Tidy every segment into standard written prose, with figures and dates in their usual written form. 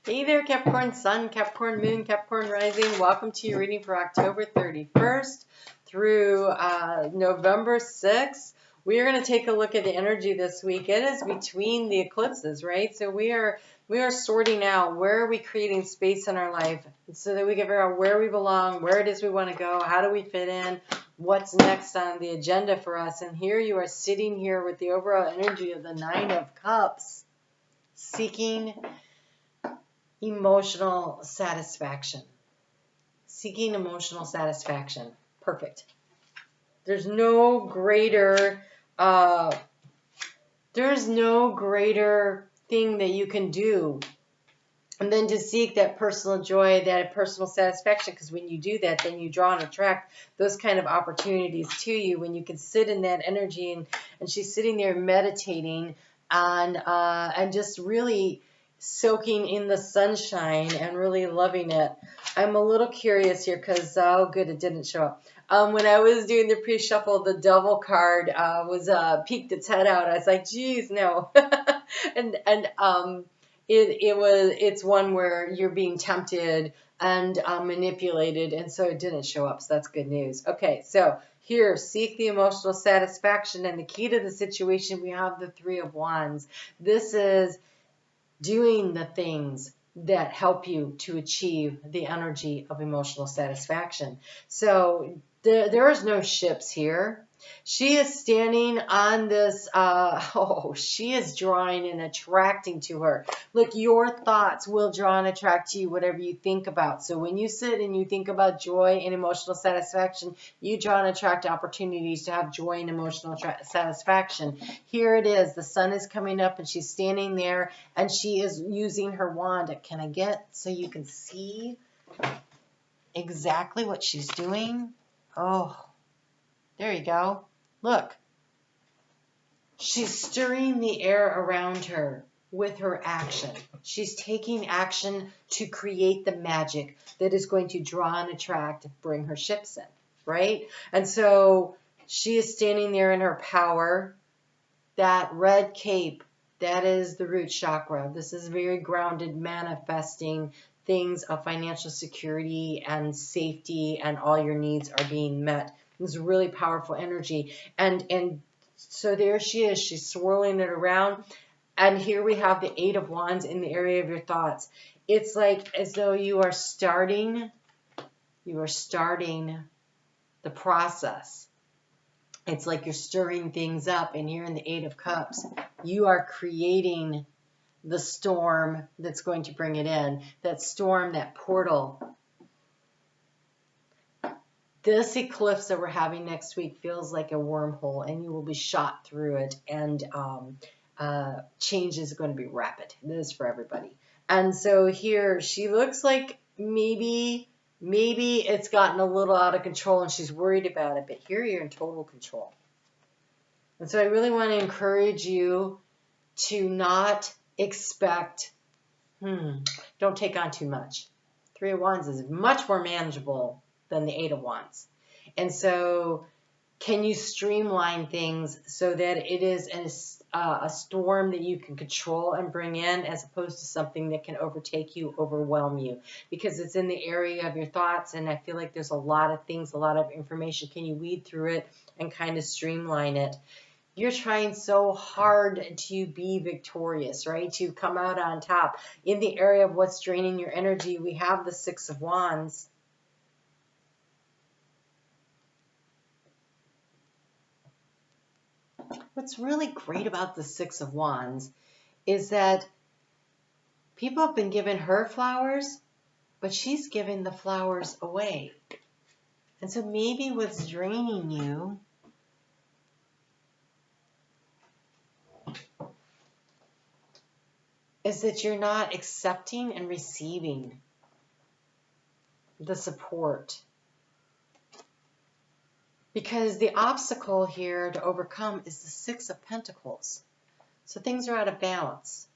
Hey there, Capricorn Sun, Capricorn Moon, Capricorn Rising. Welcome to your reading for October 31st through November 6th. We are going to take a look at the energy this week. It is between the eclipses, right? So we are sorting out where are we creating space in our life so that we can figure out where we belong, where it is we want to go, how do we fit in, what's next on the agenda for us. And here you are sitting here with the overall energy of the Nine of Cups, seeking emotional satisfaction. Seeking emotional satisfaction. Perfect. There's no greater thing that you can do than to seek that personal joy, that personal satisfaction, because when you do that, then you draw and attract those kind of opportunities to you when you can sit in that energy. And she's sitting there meditating and just really soaking in the sunshine and really loving it. I'm a little curious here because, oh good, it didn't show up. When I was doing the pre-shuffle, the devil card was peeked its head out. I was like, geez, no. It's one where you're being tempted and manipulated, and so it didn't show up, so that's good news. Okay, so here, seek the emotional satisfaction, and the key to the situation, we have the Three of Wands. This is doing the things that help you to achieve the energy of emotional satisfaction. So there is no ships here. She is standing on this, she is drawing and attracting to her. Look, your thoughts will draw and attract to you whatever you think about. So when you sit and you think about joy and emotional satisfaction, you draw and attract opportunities to have joy and emotional satisfaction. Here it is. The sun is coming up and she's standing there and she is using her wand. Can I get so you can see exactly what she's doing? Oh, there you go. Look. She's stirring the air around her with her action. She's taking action to create the magic that is going to draw and attract, bring her ships in, right? And so she is standing there in her power. That red cape, that is the root chakra. This is very grounded, manifesting things of financial security and safety, and all your needs are being met. It's a really powerful energy. And so there she is. She's swirling it around. And here we have the Eight of Wands in the area of your thoughts. It's like as though you are starting the process. It's like you're stirring things up. And here in the Eight of Cups, you are creating the storm that's going to bring it in. That storm, that portal. This eclipse that we're having next week feels like a wormhole, and you will be shot through it, and change is going to be rapid. This is for everybody. And so here she looks like maybe it's gotten a little out of control and she's worried about it, but here you're in total control. And so I really want to encourage you to not expect, don't take on too much. Three of Wands is much more manageable than the Eight of Wands. And so can you streamline things so that it is a storm that you can control and bring in, as opposed to something that can overtake you, overwhelm you? Because it's in the area of your thoughts, and I feel like there's a lot of things, a lot of information. Can you weed through it and kind of streamline it? You're trying so hard to be victorious, right? To come out on top. In the area of what's draining your energy, we have the Six of Wands. What's really great about the Six of Wands is that people have been giving her flowers, but she's giving the flowers away. And so maybe what's draining you is that you're not accepting and receiving the support. Because the obstacle here to overcome is the Six of Pentacles. So things are out of balance.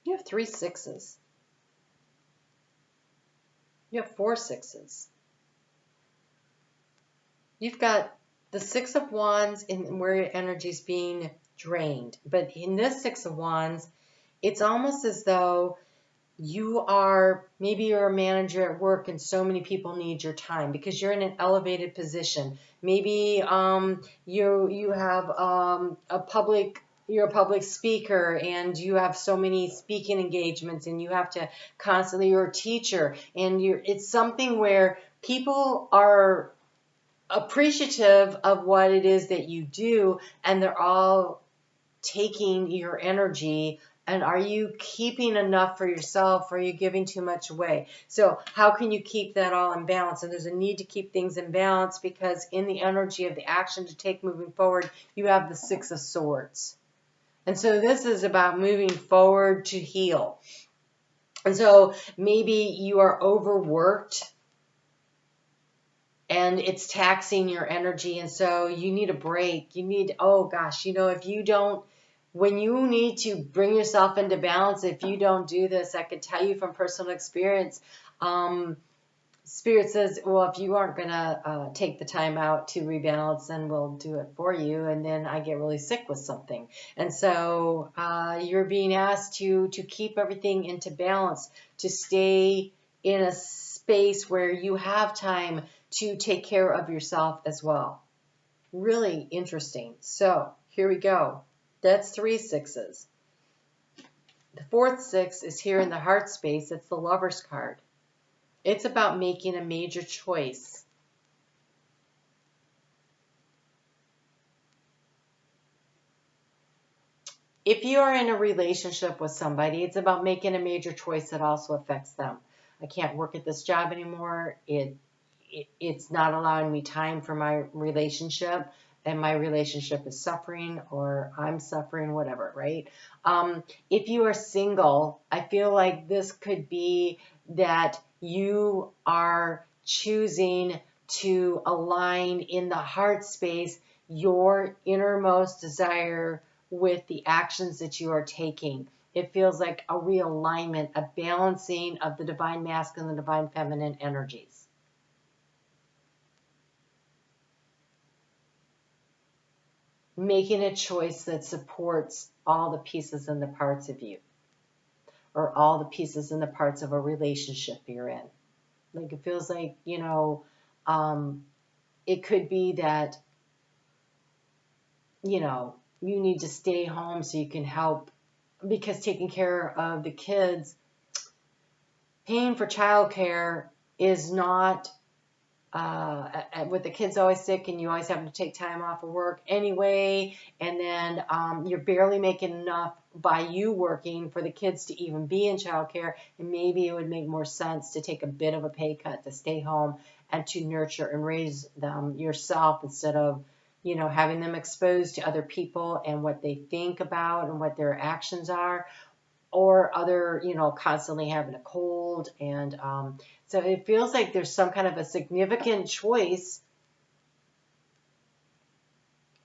You have 3 sixes. You have 4 sixes. You've got the Six of Wands in where your energy is being drained. But in this Six of Wands, it's almost as though maybe you're a manager at work and so many people need your time because you're in an elevated position. Maybe you have you're a public speaker and you have so many speaking engagements and you have to constantly, you're a teacher and it's something where people are appreciative of what it is that you do and they're all taking your energy. And are you keeping enough for yourself? Or are you giving too much away? So how can you keep that all in balance? And there's a need to keep things in balance because in the energy of the action to take moving forward, you have the Six of Swords. And so this is about moving forward to heal. And so maybe you are overworked and it's taxing your energy. And so you need a break. You need, oh gosh, if you don't, when you need to bring yourself into balance, if you don't do this, I can tell you from personal experience, Spirit says, well, if you aren't going to take the time out to rebalance, then we'll do it for you. And then I get really sick with something. And so you're being asked to keep everything into balance, to stay in a space where you have time to take care of yourself as well. Really interesting. So here we go. That's 3 sixes. The 4th 6 is here in the heart space. It's the Lover's card. It's about making a major choice. If you are in a relationship with somebody, it's about making a major choice that also affects them. I can't work at this job anymore. It's not allowing me time for my relationship, and my relationship is suffering, or I'm suffering, whatever, right? If you are single, I feel like this could be that you are choosing to align in the heart space your innermost desire with the actions that you are taking. It feels like a realignment, a balancing of the divine masculine and the divine feminine energies. Making a choice that supports all the pieces and the parts of you, or all the pieces and the parts of a relationship you're in. Like it feels like, it could be that, you need to stay home so you can help, because taking care of the kids, paying for childcare is not, with the kids always sick and you always have to take time off of work anyway, and then you're barely making enough by you working for the kids to even be in childcare, and maybe it would make more sense to take a bit of a pay cut to stay home and to nurture and raise them yourself instead of having them exposed to other people and what they think about and what their actions are, or other, constantly having a cold. And so it feels like there's some kind of a significant choice,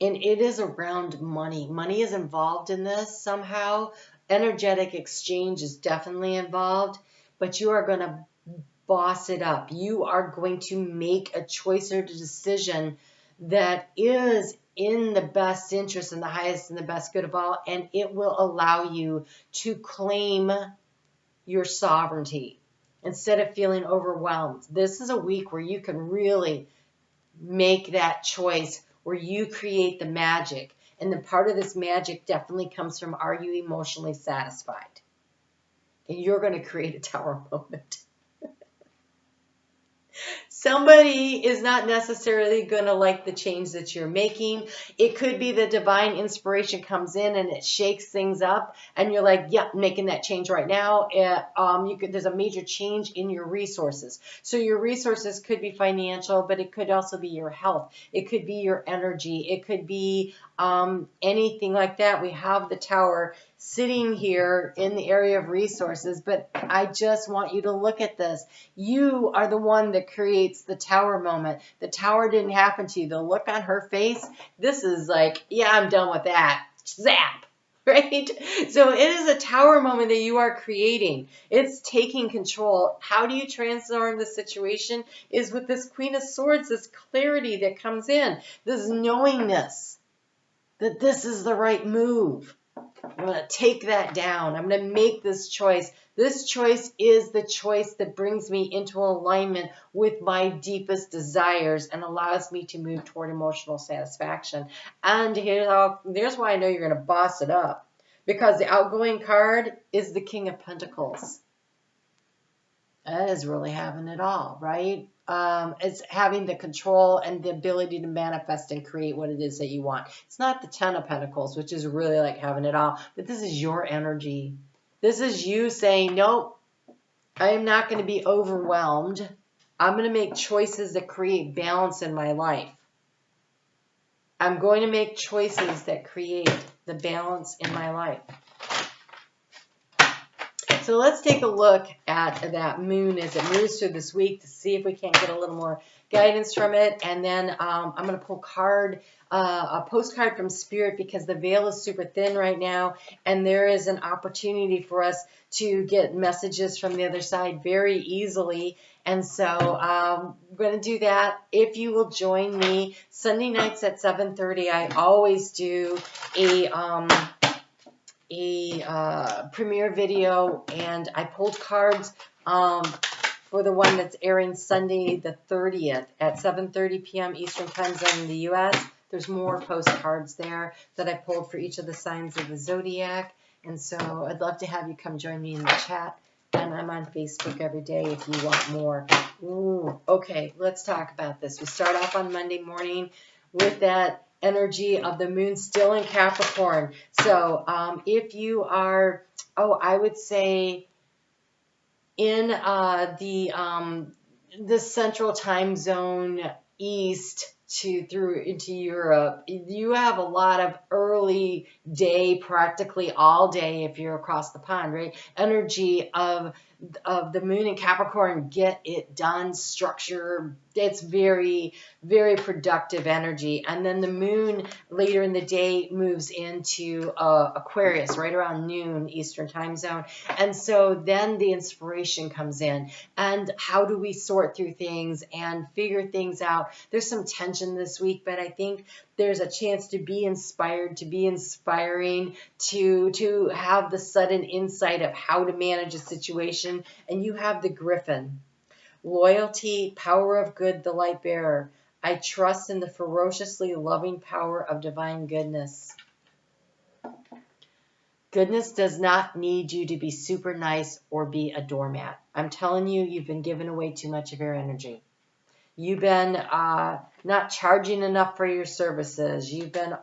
and it is around money. Money is involved in this somehow. Energetic exchange is definitely involved, but you are going to boss it up. You are going to make a choice or a decision that is in the best interest and the highest and the best good of all, and it will allow you to claim your sovereignty instead of feeling overwhelmed. This is a week where you can really make that choice, where you create the magic. And the part of this magic definitely comes from, are you emotionally satisfied? And you're going to create a tower moment. Somebody is not necessarily going to like the change that you're making. It could be the divine inspiration comes in and it shakes things up, and you're like, yep, making that change right now. There's a major change in your resources. So your resources could be financial, but it could also be your health. It could be your energy. It could be anything like that. We have the tower sitting here in the area of resources, but I just want you to look at this. You are the one that creates the tower moment. The tower didn't happen to you. The look on her face, this is like, yeah, I'm done with that. Zap. right? So it is a tower moment that you are creating. It's taking control. How do you transform the situation? Is with this Queen of Swords, this clarity that comes in, this knowingness that this is the right move. I'm going to take that down. I'm going to make this choice. This choice is the choice that brings me into alignment with my deepest desires and allows me to move toward emotional satisfaction. And here's why I know you're going to boss it up. Because the outgoing card is the King of Pentacles. That is really having it all, right? It's having the control and the ability to manifest and create what it is that you want. It's not the Ten of Pentacles, which is really like having it all, but this is your energy. This is you saying, nope, I am not going to be overwhelmed. I'm going to make choices that create balance in my life. I'm going to make choices that create the balance in my life. So let's take a look at that moon as it moves through this week to see if we can't get a little more guidance from it. And then I'm going to pull a postcard from Spirit, because the veil is super thin right now. And there is an opportunity for us to get messages from the other side very easily. And so I'm going to do that. If you will join me Sunday nights at 7:30, I always do a premiere video, and I pulled cards for the one that's airing Sunday the 30th at 7:30 p.m. Eastern Time Zone in the U.S. There's more postcards there that I pulled for each of the signs of the zodiac, and so I'd love to have you come join me in the chat. And I'm on Facebook every day if you want more. Ooh, okay, let's talk about this. We start off on Monday morning with that energy of the moon still in Capricorn. So if you are, I would say in the central time zone east through into Europe, you have a lot of early day, practically all day if you're across the pond, right? Energy of the moon in Capricorn, get it done, structure. It's very, very productive energy. And then the moon later in the day moves into Aquarius right around noon Eastern Time Zone. And so then the inspiration comes in. And how do we sort through things and figure things out? There's some tension this week, but I think there's a chance to be inspired, to be inspiring, to have the sudden insight of how to manage a situation. And you have the Griffin. Loyalty, power of good, the light bearer. I trust in the ferociously loving power of divine goodness. Goodness does not need you to be super nice or be a doormat. I'm telling you, you've been giving away too much of your energy. You've been not charging enough for your services. You've been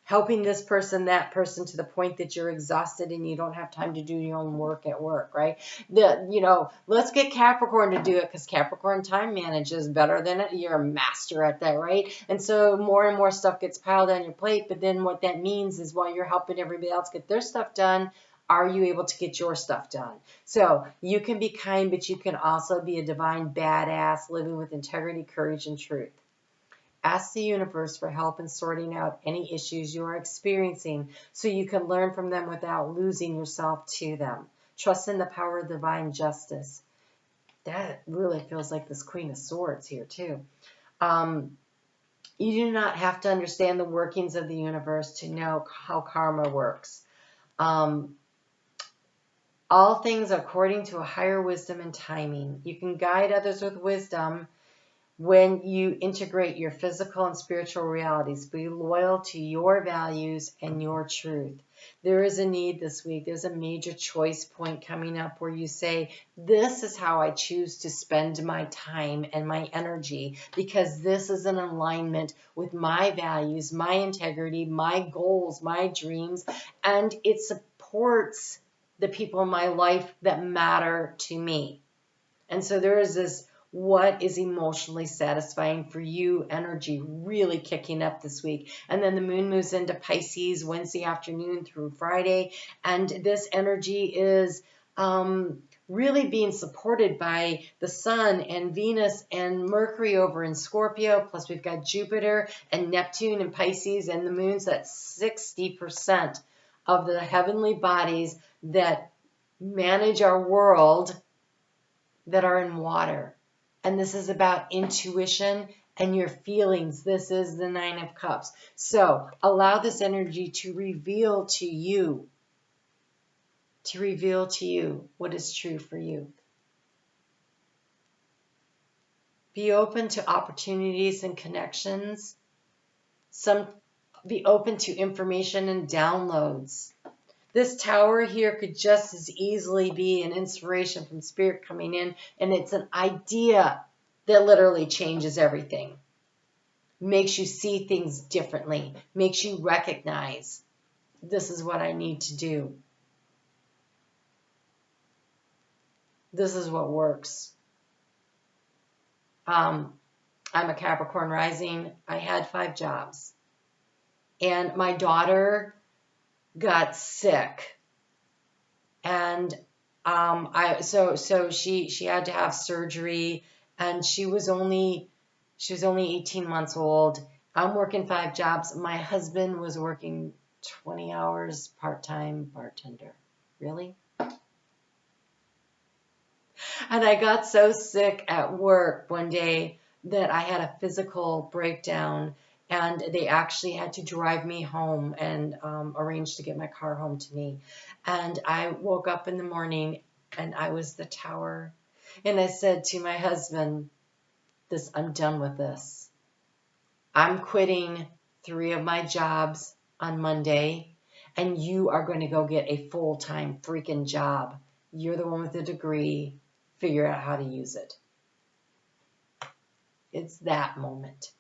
helping this person, that person, to the point that you're exhausted and you don't have time to do your own work at work, right? Let's get Capricorn to do it, because Capricorn time manages better than it. You're a master at that, right? And so more and more stuff gets piled on your plate, but then what that means is while you're helping everybody else get their stuff done, are you able to get your stuff done? So you can be kind, but you can also be a divine badass living with integrity, courage, and truth. Ask the universe for help in sorting out any issues you are experiencing so you can learn from them without losing yourself to them. Trust in the power of divine justice. That really feels like this Queen of Swords here too. You do not have to understand the workings of the universe to know how karma works. All things according to a higher wisdom and timing. You can guide others with wisdom when you integrate your physical and spiritual realities. Be loyal to your values and your truth. There is a need this week. There's a major choice point coming up where you say, this is how I choose to spend my time and my energy, because this is in alignment with my values, my integrity, my goals, my dreams, and it supports the people in my life that matter to me. And so there is this what is emotionally satisfying for you energy really kicking up this week. And then the moon moves into Pisces Wednesday afternoon through Friday. And this energy is really being supported by the Sun and Venus and Mercury over in Scorpio, plus we've got Jupiter and Neptune and Pisces, and the moon's at 60% of the heavenly bodies that manage our world that are in water. And this is about intuition and your feelings. This is the Nine of Cups. So allow this energy to reveal to you what is true for you. Be open to opportunities and connections. Be open to information and downloads. This tower here could just as easily be an inspiration from Spirit coming in, and it's an idea that literally changes everything. Makes you see things differently, makes you recognize, this is what I need to do. This is what works. I'm a Capricorn rising. I had 5 jobs. And my daughter got sick. And so she had to have surgery, and she was only 18 months old. I'm working 5 jobs. My husband was working 20 hours part-time bartender. Really? And I got so sick at work one day that I had a physical breakdown, and they actually had to drive me home and arrange to get my car home to me. And I woke up in the morning and I was the tower. And I said to my husband, I'm done with this. I'm quitting 3 of my jobs on Monday, and you are going to go get a full-time freaking job. You're the one with the degree. Figure out how to use it. It's that moment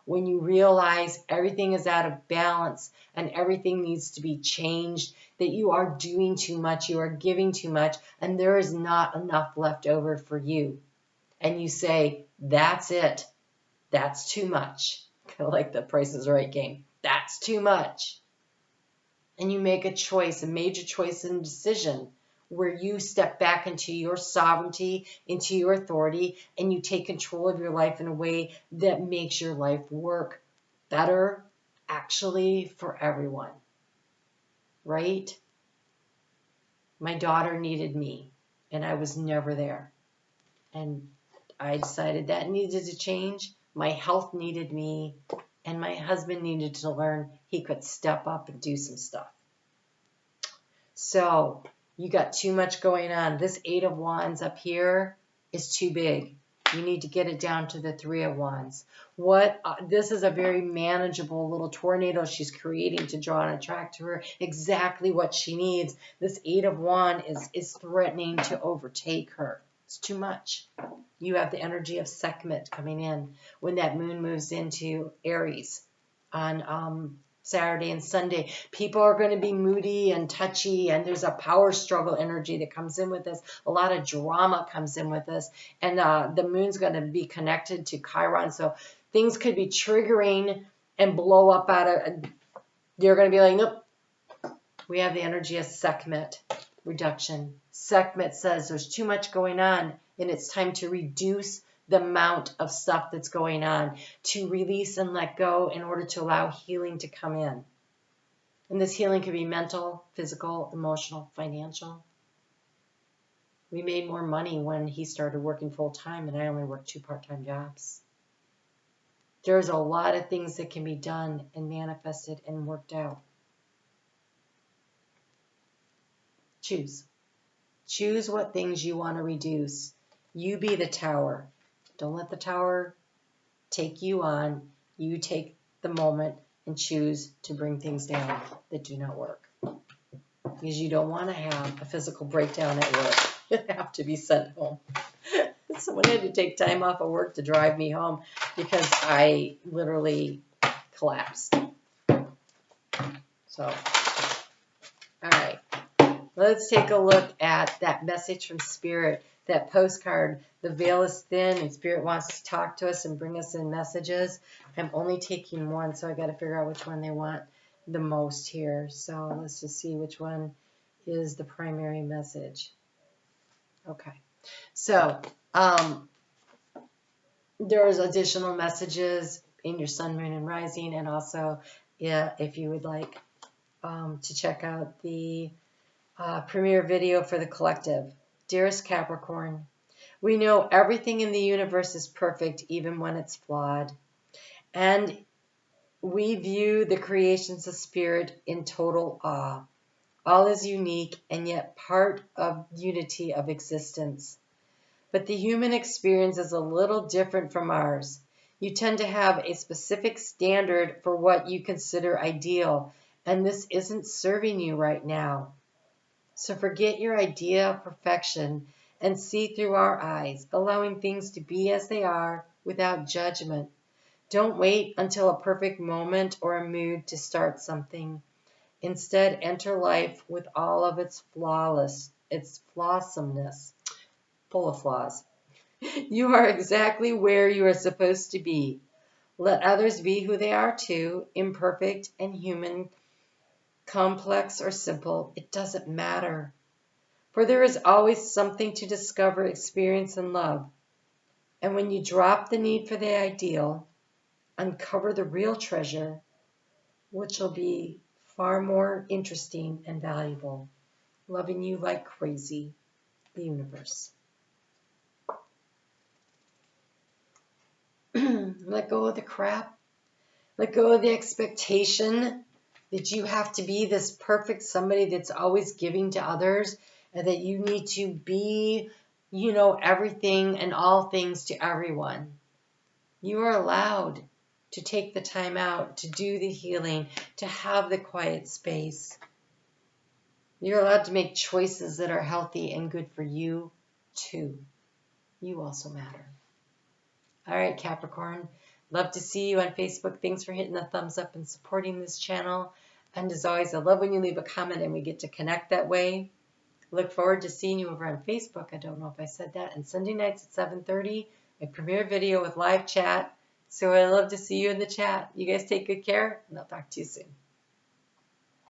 when you realize everything is out of balance and everything needs to be changed, that you are doing too much, you are giving too much, and there is not enough left over for you. And you say, that's it. That's too much. Kind of like the Price is Right game. That's too much. And you make a choice, a major choice and decision, where you step back into your sovereignty, into your authority, and you take control of your life in a way that makes your life work better, actually, for everyone. Right? My daughter needed me, and I was never there. And I decided that needed to change. My health needed me, and my husband needed to learn he could step up and do some stuff. So you got too much going on. This 8 of Wands up here is too big. You need to get it down to the 3 of Wands. This is a very manageable little tornado she's creating to draw and attract to her exactly what she needs. This 8 of Wands is threatening to overtake her. It's too much. You have the energy of Sekhmet coming in when that moon moves into Aries on Saturday and Sunday. People are going to be moody and touchy, and there's a power struggle energy that comes in with this. A lot of drama comes in with this, and the moon's going to be connected to Chiron, so things could be triggering and blow up out of. You're going to be like, nope. We have the energy of Sekhmet reduction. Sekhmet says there's too much going on, and it's time to reduce the amount of stuff that's going on, to release and let go in order to allow healing to come in. And this healing could be mental, physical, emotional, financial. We made more money when he started working full-time, and I only worked 2 part-time jobs. There's a lot of things that can be done and manifested and worked out. Choose. Choose what things you want to reduce. You be the tower. Don't let the tower take you on. You take the moment and choose to bring things down that do not work. Because you don't want to have a physical breakdown at work. You have to be sent home. Someone had to take time off of work to drive me home because I literally collapsed. So, all right. Let's take a look at that message from Spirit, that postcard. The veil is thin and Spirit wants to talk to us and bring us in messages. I'm only taking one, so I got to figure out which one they want the most here. So let's just see which one is the primary message. Okay. So, there's additional messages in your sun, moon, and rising, and also, yeah, if you would like to check out the premiere video for the collective. Dearest Capricorn, we know everything in the universe is perfect, even when it's flawed. And we view the creations of spirit in total awe. All is unique and yet part of unity of existence. But the human experience is a little different from ours. You tend to have a specific standard for what you consider ideal, and this isn't serving you right now. So forget your idea of perfection and see through our eyes, allowing things to be as they are without judgment. Don't wait until a perfect moment or a mood to start something. Instead, enter life with all of its flawsomeness, full of flaws. You are exactly where you are supposed to be. Let others be who they are too, imperfect and human, complex or simple, it doesn't matter. For there is always something to discover, experience, and love. And when you drop the need for the ideal, uncover the real treasure, which will be far more interesting and valuable. Loving you like crazy, the universe. Let go of the crap. Let go of the expectation that you have to be this perfect somebody that's always giving to others, and that you need to be, everything and all things to everyone. You are allowed to take the time out, to do the healing, to have the quiet space. You're allowed to make choices that are healthy and good for you, too. You also matter. All right, Capricorn. Love to see you on Facebook. Thanks for hitting the thumbs up and supporting this channel. And as always, I love when you leave a comment and we get to connect that way. Look forward to seeing you over on Facebook. I don't know if I said that. And Sunday nights at 7:30, a premiere video with live chat. So I love to see you in the chat. You guys take good care, and I'll talk to you soon.